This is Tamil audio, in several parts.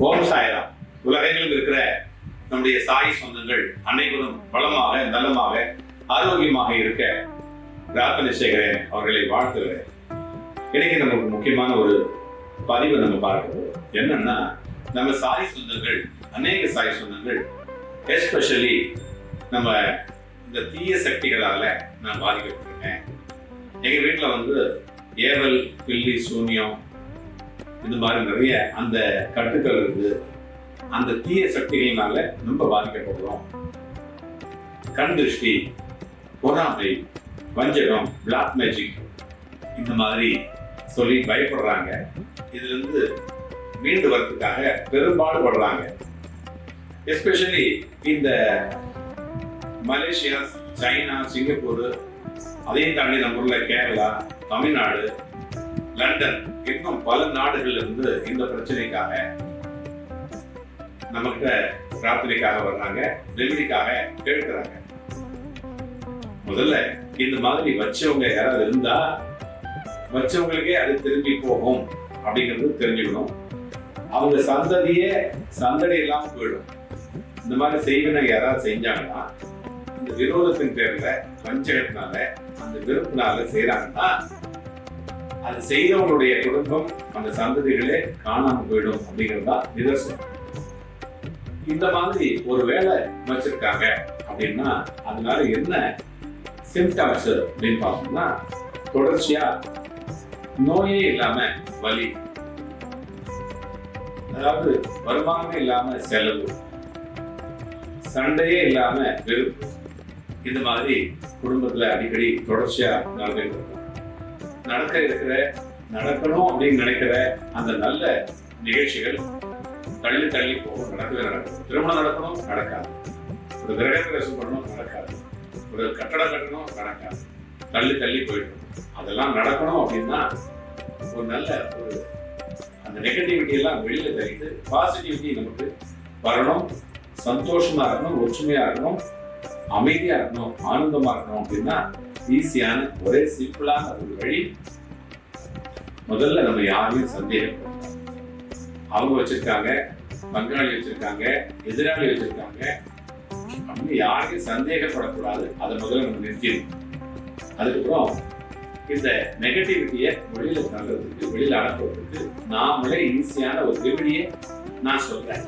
ஓம் சாய்ராம். உலகெங்கிலும் இருக்கிற நம்முடைய சாய் சொந்தங்கள் அனைவரும் வளமாக, நலமாக, ஆரோக்கியமாக இருக்க பிரார்த்தனை செய்கிறேன், அவர்களை வாழ்த்துகிறேன். இன்னைக்கு நமக்கு முக்கியமான ஒரு பதிவை நம்ம பார்க்கிறோம். என்னன்னா, நம்ம சாய் சொந்தங்கள், அநேக சாய் சொந்தங்கள் எஸ்பெஷலி நம்ம இந்த தீய சக்திகளால நான் பாதிக்கப்பட்டிருக்கேன். எங்க வீட்டில் வந்து ஏவல், பில்லி, சூன்யம் இந்த மாதிரி நிறைய அந்த கட்டுக்கள் இருக்குது. அந்த தீய சக்திகளினால ரொம்ப பாதிக்கப்படுறோம். கண் திருஷ்டி, பொறாமை, வஞ்சகம், பிளாக் மேஜிக் இந்த மாதிரி சொல்லி பயப்படுறாங்க. இதுல இருந்து மீண்டு வரதுக்காக பெரும்பாடுபடுறாங்க. எஸ்பெஷலி இந்த மலேசியா, சைனா, சிங்கப்பூர், அதையும் தாண்டி நம்ம ஊர்ல கேரளா, தமிழ்நாடு, லண்டன், இன்னும் பல நாடுகள்ல இருந்து இந்த பிரச்சனைக்காக நம்ம கிட்ட பிரார்த்தனைக்காக வர்றாங்க, ரெமெடிக்காக கேட்கிறாங்க. முதல்ல இந்த மாதிரி வச்சவங்க யாராவது இருந்தா வச்சவங்களுக்கே அது திரும்பி போகும் அப்படிங்கிறது தெரிஞ்சுக்கணும். அவங்க சந்தடி இல்லாம போயிடும். இந்த மாதிரி செய்வினை யாராவது செஞ்சாங்கன்னா, இந்த விரோதத்தின் பேர்ல, வஞ்சகத்தினால, அந்த வெறுப்பினால செய்யறாங்கன்னா, அது செய்தவங்களுடைய குடும்பம், அந்த சந்ததிகளே காணாம போயிடும் அப்படிங்கிறதா நிதர்சனம். இந்த மாதிரி ஒரு வேலை வச்சிருக்காங்க அப்படின்னா அதனால என்ன சிம்டம்ஸ் அப்படின்னு பார்த்தோம்னா, தொடர்ச்சியா நோயே இல்லாம வலி, அதாவது வருமானமே இல்லாம செலவு, சண்டையே இல்லாம வெறுப்பு, இந்த மாதிரி குடும்பத்துல அடிக்கடி தொடர்ச்சியா நடக்கணும் அப்படின்னு நினைக்கிற அந்த நல்ல நிகழ்ச்சிகள் தள்ளி போகும். நடக்கவே நடக்கும். திருமணம் நடக்கணும், நடக்காது. ஒரு கிரகப்பிரவேசம் பண்ணணும், நடக்காது. ஒரு கட்டடம் கட்டணும், நடக்காது. தள்ளி போயிடும். அதெல்லாம் நடக்கணும் அப்படின்னா ஒரு நல்ல ஒரு அந்த நெகட்டிவிட்டி எல்லாம் வெளியில தள்ளிட்டு பாசிட்டிவிட்டி நமக்கு வரணும். சந்தோஷமா இருக்கணும், ஒற்றுமையா இருக்கணும், அமைதியா இருக்கணும், ஆனந்தமா இருக்கணும் அப்படின்னா ஈஸியான ஒரே சிம்பிளான ஒரு வழி. முதல்ல நம்ம யாரையும் சந்தேகப்படணும். அவங்க வச்சிருக்காங்க, பங்காளி வச்சிருக்காங்க, எதிராளி வச்சிருக்காங்க அப்படின்னு யாரையும் சந்தேகப்படக்கூடாது. அதை முதல்ல நம்ம நிறுத்திடணும். அதுக்கப்புறம் இந்த நெகட்டிவிட்டியை வெளியில தள்ளுறதுக்கு, வெளியில அனுப்புறதுக்கு நாமளே ஈஸியான ஒரு ரெமெடியை நான் சொல்றேன்.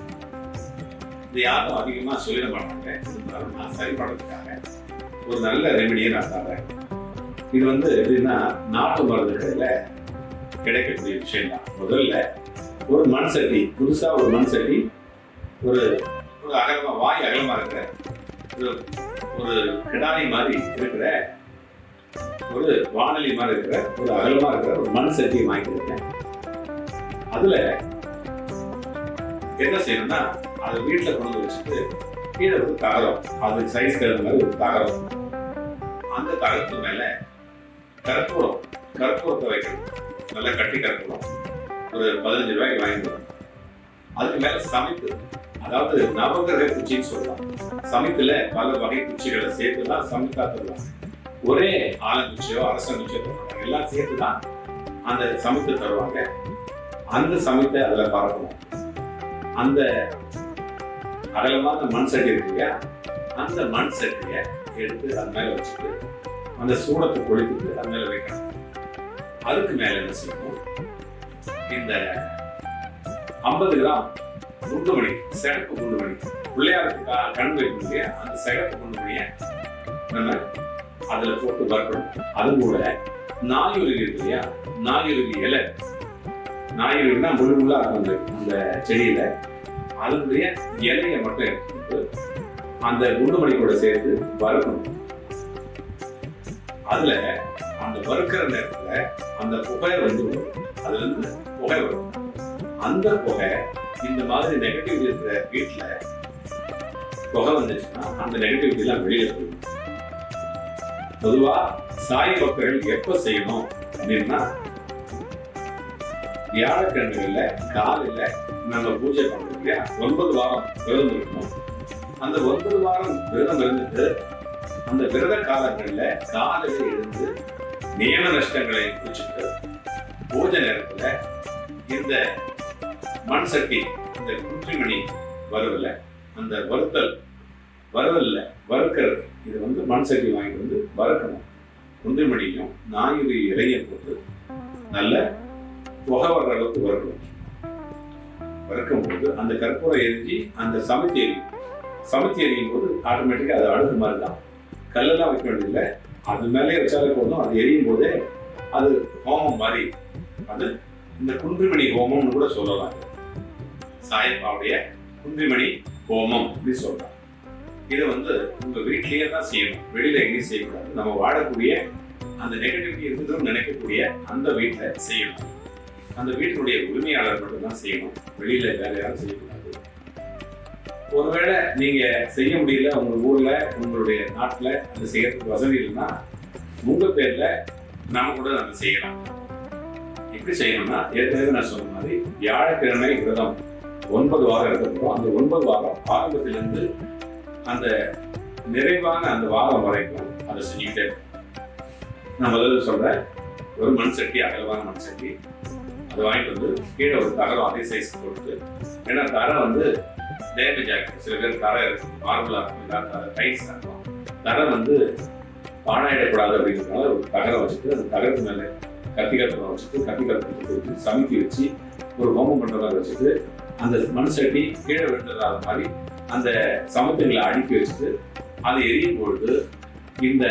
இது யாரும் அதிகமா சொல்லிட மாட்டாங்க. இருந்தாலும் நான் சரி பண்றதுக்காக ஒரு நல்ல ரெமெடியை நான் தரேன். இது வந்து எப்படின்னா, நாட்டு மருந்துகள்ல கிடைக்கக்கூடிய விஷயம் தான். முதல்ல ஒரு மண் சட்டி, புதுசா ஒரு மண் சட்டி, ஒரு அகலமா, வாய் அகலமா இருக்கிற ஒரு கிடாரி மாதிரி இருக்கிற ஒரு வானொலி மாதிரி இருக்கிற ஒரு அகலமா இருக்கிற ஒரு மண் சட்டியை வாங்கிக்கிறேன். அதுல என்ன செய்யணும்னா, அதை வீட்டுல கொண்டு வச்சுட்டு கீழே ஒரு தகரம், அது சைஸ் தகுந்த மாதிரி ஒரு தகரம், அந்த தகரத்து மேல கற்பூரத்தை வைக்கணும். நல்லா கட்டி கற்பூரம் ஒரு 15 ரூபாய்க்கு வாங்கிடுவோம். அதுக்கு மேல சமைப்பு, அதாவது நவகிரக குச்சின்னு சொல்லலாம். சமைப்புல பல வகை குச்சிகளை சேர்த்துதான் சமைத்தா தருவாங்க. ஒரே ஆலங்குச்சியோ அரசங்குச்சியோ எல்லாம் சேர்த்துதான் அந்த சமைத்து தருவாங்க. அந்த சமைத்தை அதுல பரப்பணும். அந்த அகலமான மண் சட்டி இருக்கு இல்லையா, அந்த மண் சட்டியை எடுத்து அது மேல வச்சுட்டு அந்த சூடத்தை கொளுத்திட்டு அது மேல வைக்கணும். அதுக்கு மேல என்ன செய்யணும், இந்த 50 கிராம் குண்டுமணி, சிகப்பு குண்டுமணி, பிள்ளையாருக்கு கண் வைக்கணும் இல்லையா, அந்த சிகப்பு குண்டுமணியை நம்ம அதுல போட்டு வறுக்கணும். அது கூட நாயுருவி இருக்கு இல்லையா, நாயுருவி இலை, நாயுருவினா முழுமுள்ளா இருக்கும் அந்த செடியில, அதனுடைய இலையை மட்டும் எடுத்து அந்த குண்டுமணி கூட சேர்த்து வறுக்கணும். அதுல அந்த வறுக்கிற நேரத்துல அந்த புகை வந்து அதுல இருந்து புகை வரும். அந்த புகை இந்த மாதிரி நெகட்டிவ் இருக்கிற வீட்டுல புகை வந்துச்சுன்னா அந்த நெகட்டிவிட்டி எல்லாம் வெளியில போயிடும். பொதுவா சாய் பக்தர்கள் எப்ப செய்யணும் அப்படின்னா, வியாழக்கிழமைகள்ல காலையில நம்ம பூஜை பண்றோம் இல்லையா, 9 வாரம் விரதம் இருக்கணும். அந்த 9 வாரம் விரதம் இருந்துட்டு அந்த விரத காலங்கள்ல காலையில எழுந்து நியம நஷ்டங்களை குறிச்சுட்டு பூஜை நேரத்துல இந்த மண் சட்டி இந்த குன்றிமணி வறுவல அந்த வறுவல்ல வறுக்கிறது, இது வந்து மண் சட்டி வாங்கிட்டு வந்து வறுக்கணும். குன்றிமணியும் நாயுறு இலையும் போட்டு நல்ல புகை வர்ற அளவுக்கு வறுக்கணும். வறுக்கும் போது அந்த கற்பூரம் எரிஞ்சு அந்த சமைச்சி எரியும் போது ஆட்டோமேட்டிக்காக அது அடுத்த மாதிரி தான். கல்லெல்லாம் வைக்க வேண்டியதில்லை, அது மேலே வச்சாலே போதும். அது எரியும் போதே அது ஹோமம் மாதிரி. அது இந்த குன்றிமணி ஹோமம்னு கூட சொல்லலாம். சாயப்பாவுடைய குன்றிமணி ஹோமம் அப்படி சொல்லலாம். இதை வந்து உங்க வீட்லயே தான் செய்யணும், வெளியில எங்கேயும் செய்யக்கூடாது. நம்ம வாழக்கூடிய அந்த நெகட்டிவிட்டி இருக்குதுன்னு நினைக்கக்கூடிய அந்த வீட்டில் செய்யணும். அந்த வீட்டினுடைய உரிமையாளர் மட்டும் தான் செய்யணும், வெளியில வேற யாரும் செய்யக்கூடாது. ஒருவேளை நீங்க செய்ய முடியல, உங்க ஊர்ல உங்களுடைய நாட்டுல அந்த செய்யறதுக்கு வசதி இல்லைன்னா உங்க பேர்ல நாம கூட நம்ம செய்யலாம். எப்படி செய்யணும்னா, ஏற்கனவே நான் சொன்ன மாதிரி வியாழக்கிழமை விரதம் 9 வாரம் இருக்கிறோம். அந்த 9 வாரம் ஆரம்பத்திலிருந்து அந்த நிறைவான அந்த வாரம் வரைக்கும் அதை செஞ்சுக்கிட்டே இருக்கும். நான் முதல்ல சொல்றேன், ஒரு மண் சட்டி, அகலமான மண் சட்டி, அதை வாங்கிட்டு வந்து கீழே ஒரு தகரம் அதே சைஸ் போட்டு, ஏன்னா தரம் வந்து டேமேஜ் ஆகிடும். சில பேர் தரம் இருக்கும், மார்பிளா இருக்கும், டைட்ஸ் இருக்கும். தரம் வந்து பாழாயிடக்கூடாது அப்படிங்கிறதுனால ஒரு தகரம் வச்சுட்டு அந்த தகரத்து மேலே கத்திகத்திரம் வச்சுட்டு கத்திகத்திரத்தை சமைத்தி வச்சு ஒரு ஹோமம் பண்றதா வச்சுட்டு அந்த மண் சட்டி கீழே விழுந்ததாத மாதிரி அந்த சமத்துகளை அடுக்கி வச்சுட்டு அது எரியும் பொழுது இந்த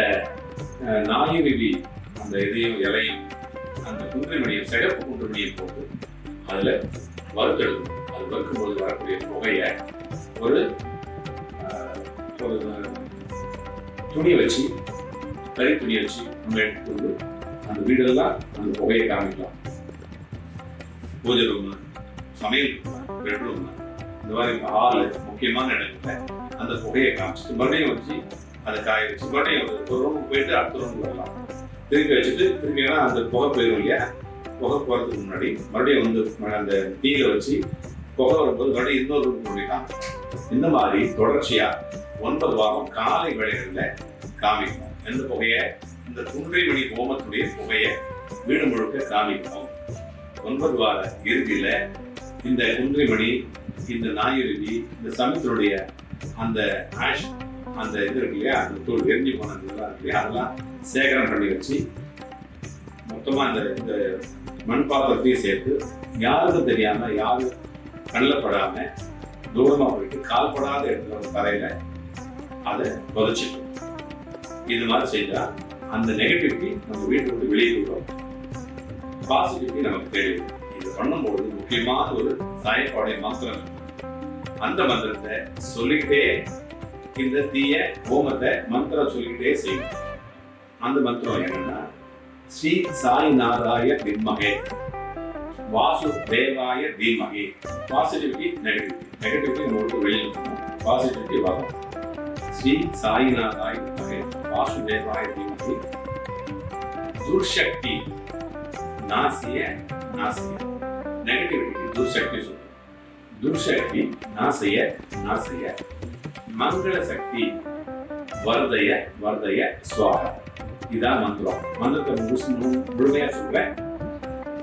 நாயுருவி அந்த இதையும் இலையும் அந்த குன்றிமணியும் சிகப்பு குன்றிமணியும் போட்டு அதில் வறுத்தெடுக்கும். அது வறுக்கும்போது வரக்கூடிய புகையை ஒரு துணியை வச்சு, கறி துணியை வச்சு நம்ம எடுத்துக்கொண்டு அந்த வீடெல்லாம் அந்த புகையை காமிக்கலாம். பூஜை ரூம், சமையல் பெட்ரூம், இந்த மாதிரி ஹால், முக்கியமான இடத்துல அந்த புகையை காமிச்சிட்டு மறுபடியும் வச்சு அதை காய வச்சு மறுபடியும் ஒரு ரூமுக்கு போயிட்டு அடுத்த ரூமுக்கு வரலாம். திருப்பி வச்சுட்டு திருப்பி அந்த புகை போயிடும் இல்லையா, புகை போகிறதுக்கு முன்னாடி மறுபடியும் வந்து அந்த தீயில வச்சு புகை வரும்போது மறுபடியும் இன்னொரு ரூமுக்கு போயிடலாம். இந்த மாதிரி தொடர்ச்சியா 9 வாரம் காலை வேளைகளில் காமிக்கணும். எந்த புகையை? இந்த குன்றிமணி ஹோமத்துடைய புகையை வீடு முழுக்க காமிக்கணும். 9 வார இறுதியில இந்த குன்றிமணி, இந்த நாயுருவி, இந்த சமயத்தினுடைய அந்த ஆஷ், அந்த இது இருக்கு இல்லையா, அந்த தூள் எரிஞ்சு போனது இருக்கு இல்லையா, அதெல்லாம் சேகரம் பண்ணி வச்சு மொத்தமா இந்த மண் பாத்திரத்தையும் சேர்த்து யாருக்கும் தெரியாம, யாரும் கண்ணில் படாம தூரமா போயிட்டு கால்படாத இடத்துல ஒரு தரையில அதை புதைச்சிட்டோம். இது மாதிரி செஞ்சா அந்த நெகட்டிவிட்டி நம்ம வீட்டை விட்டு வெளியே விடுறோம், பாசிட்டிவிட்டி நமக்கு தெரியும். இது பண்ணும்போது முக்கியமான ஒரு சாயப்பாடைய மந்திரம், அந்த மந்திரத்தை சொல்லிக்கிட்டே இந்த தீய ஹோமத்தை மந்திரம் சொல்லிக்கிட்டே செய்யணும். அந்த மந்திரம் என்னன்னா, ஸ்ரீ சாய்நாதாய வித்மகே வாசுதேவாய தீமகி. பாசிட்டிவிட்டி நெகட்டிவிட்டி உங்களுக்கு வெளியே இருக்கணும், பாசிட்டிவிட்டி வரும். ஸ்ரீ சாய்நாதாய வித்மகே வாசுதேவாய தீமகி துர்சக்தி நாசிய நெகட்டிவிட்டி துர்சக்தி சொல்லுங்க. துர்சக்தி நாசிய மங்கள சக்தி வர்தய ஸ்வாஹா. இதான் மந்திரம். மந்திரத்தை முழுமையா சொல்றேன்.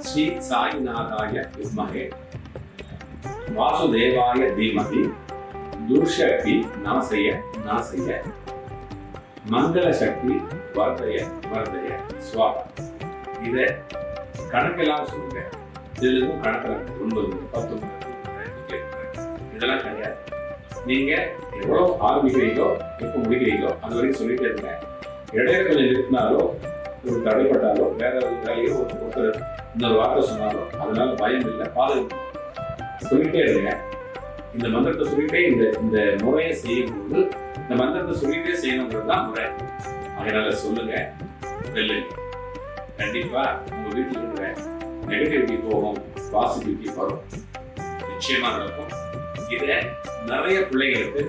ஸ்ரீ சாய்நாதாய வித்மகே வாசுதேவாய தீமகி துர்சக்தி நாசிய மங்கள சக்தி வர்தய ஸ்வாஹா. இதை கணக்கெல்லாம் சொல்லுங்க. இதுல கணக்கில் 9, 10 இதெல்லாம் கிடையாது. நீங்க எவ்வளவு ஆரம்பிக்கிறீங்களோ, எப்போ முடிக்கிறீங்களோ அது வரைக்கும் சொல்லிட்டே இருங்க. இடையில நிறுத்தினாலோ, ஒரு தடைப்பட்டாலோ, வேற ஒரு வேலையோ, ஒருத்தர் இன்னொரு வார்த்தை சொன்னாலோ அதனால பயம் இல்லை, பாதுகாப்பு சொல்லிட்டே இருங்க. இந்த மந்திரத்தை சொல்லிட்டே இந்த முறையை செய்யும்போது இந்த மந்திரத்தை சொல்லிட்டே செய்யணுங்கிறது தான் முறை. அதனால சொல்லுங்க, வெல்லுங்க. கண்டிப்பா உங்க வீட்டில் இருக்கிற நெகட்டிவிட்டி போகும், பாசிட்டிவிட்டி வரும், நிச்சயமா நடக்கும். இதை நிறைய பிள்ளைகளுக்கு,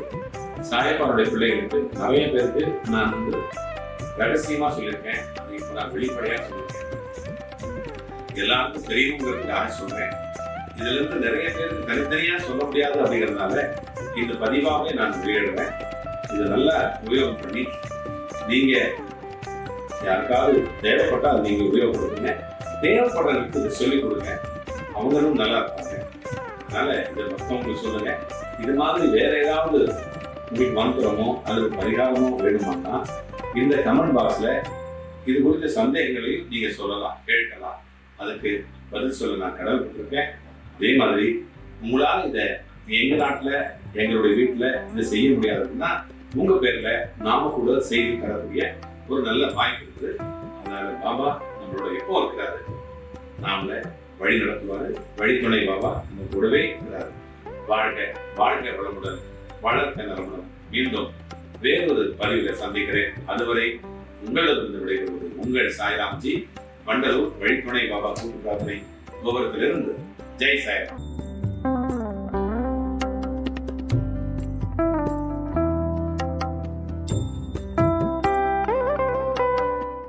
சாயப்பாருடைய பிள்ளைகளுக்கு நிறைய பேருக்கு நான் வந்து ரகசியமா சொல்லியிருக்கேன். அது இப்போ நான் வெளிப்படையா சொல்லியிருக்கேன், எல்லாருக்கும் தெரியணுங்கிறதுக்காக சொல்றேன். இதுல இருந்து நிறைய பேருக்கு தனித்தனியா சொல்ல முடியாது அப்படிங்கிறதுனால இந்த பதிவாகவே நான் வெளியிடுறேன். இதை நல்லா உபயோகம் பண்ணி நீங்க யாருக்காவது தேவைப்பட்டா நீங்க உபயோகப்படுத்துங்க, தேவைப்படுறதுக்கு சொல்லிக் கொடுங்க, அவங்களும் நல்லா இருப்பாங்க. அதனால இதை மற்றவங்களுக்கு சொல்லுங்க. இது மாதிரி வேற ஏதாவது உங்களுக்கு மந்திரமோ அல்லது பரிகாரமோ வேணுமானா இந்த கமெண்ட் பாக்ஸ்ல இது குறித்த சந்தேகங்களையும் நீங்க சொல்லலாம், கேட்கலாம். அதுக்கு பதில் சொல்ல நான் கடமைப்பட்டிருக்கேன். அதே மாதிரி உங்களால் இதை எங்க நாட்டுல எங்களுடைய வீட்டுல இதை செய்ய முடியாதுன்னா உங்க பேர்ல நாம கூட செய்து தரக்கூடிய ஒரு நல்ல வாய்ப்பு இருக்குது. அதனால பாபா நம்மளோட எப்போ இருக்கிறாரு, நாமள வழி நடத்துவாரு. வழித்துணை பாபா நம்ம கூடவே இருக்கிறாரு. வாழ்க வாழ்க வளமுடன், வளர்க்க நலமுடன். மீண்டும் வேறொரு பதிவில சந்திக்கிறேன். அதுவரை உங்களிடமிருந்து விடைபெறுவது உங்கள் சாய்ராம்ஜி, வண்டலூர் வழித்துணை பாபா கூட்டு பிரார்த்தனை கோபுரத்திலிருந்து. ஜெய் சாய்ராம்.